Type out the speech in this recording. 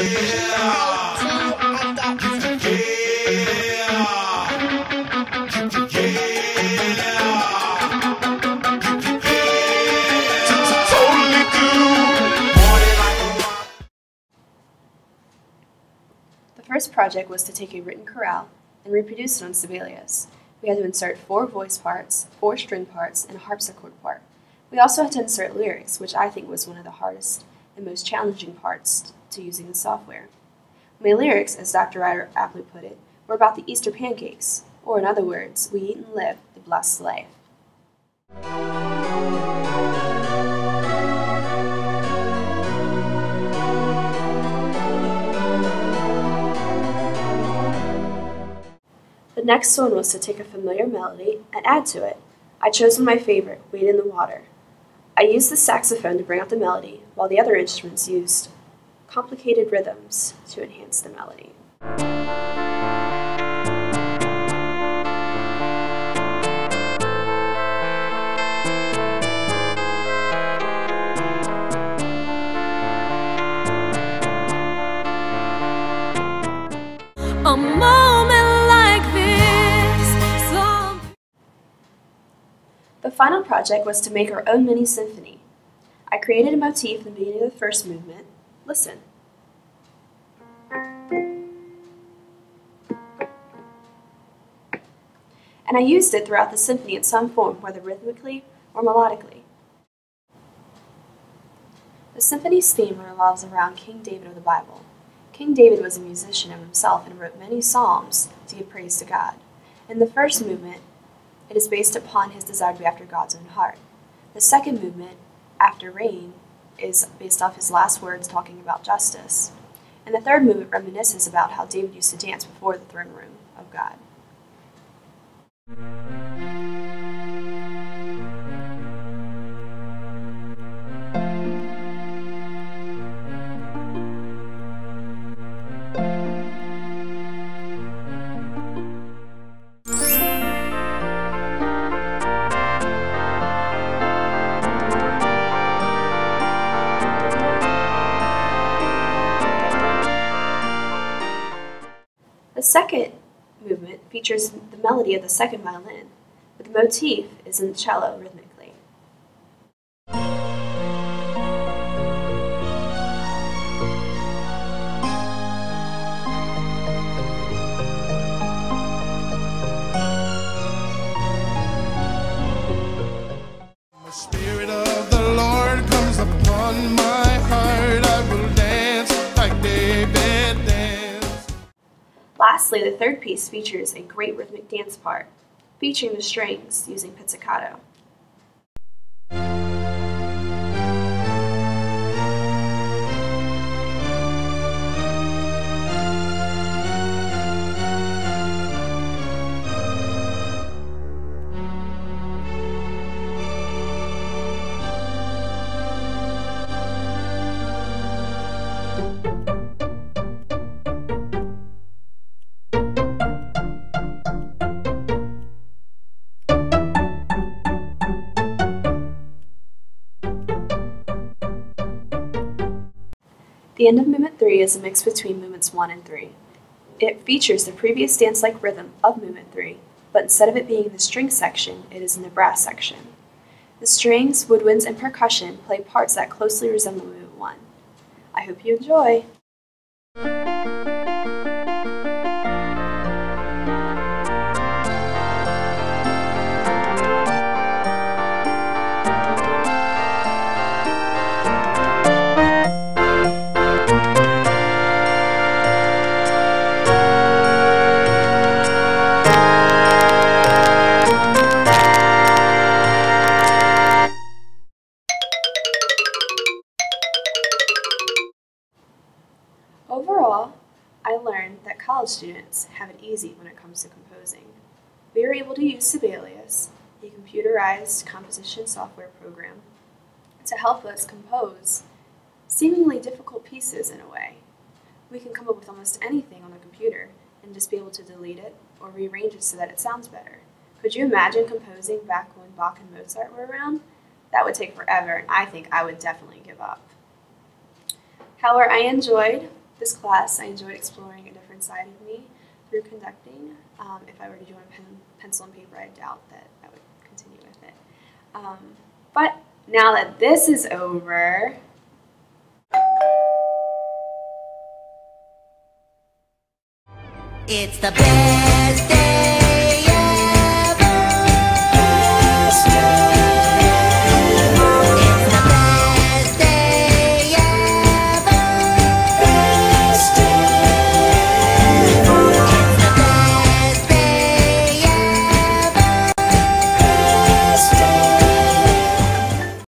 The first project was to take a written chorale and reproduce it on Sibelius. We had to insert 4 voice parts, 4 string parts, and a harpsichord part. We also had to insert lyrics, which I think was one of the hardest and most challenging parts to using the software. My lyrics, as Dr. Ryder aptly put it, were about the Easter pancakes, or in other words, we eat and live the blessed life. The next one was to take a familiar melody and add to it. I chose one of my favorite, Wade in the Water. I used the saxophone to bring out the melody, while the other instruments used complicated rhythms to enhance the melody. A moment like this. The final project was to make our own mini symphony. I created a motif in the beginning of the first movement. Listen. And I used it throughout the symphony in some form, whether rhythmically or melodically. The symphony's theme revolves around King David of the Bible. King David was a musician of himself and wrote many psalms to give praise to God. In the first movement, it is based upon his desire to be after God's own heart. The second movement, After Rain, is based off his last words talking about justice. And the third movement reminisces about how David used to dance before the throne room of God. The second movement features the melody of the second violin, but the motif is in the cello rhythmically. The Spirit of the Lord comes upon my heart. I will dance like David danced. Lastly, the third piece features a great rhythmic dance part, featuring the strings using pizzicato. The end of Movement 3 is a mix between Movements 1 and 3. It features the previous dance-like rhythm of Movement 3, but instead of it being in the string section, it is in the brass section. The strings, woodwinds, and percussion play parts that closely resemble Movement 1. I hope you enjoy! Overall, I learned that college students have it easy when it comes to composing. We are able to use Sibelius, a computerized composition software program, to help us compose seemingly difficult pieces in a way. We can come up with almost anything on the computer and just be able to delete it or rearrange it so that it sounds better. Could you imagine composing back when Bach and Mozart were around? That would take forever, and I think I would definitely give up. However, I enjoyed This class, I enjoyed exploring a different side of me through conducting. If I were to join pencil and paper, I doubt that I would continue with it. But now that this is over, it's the best day.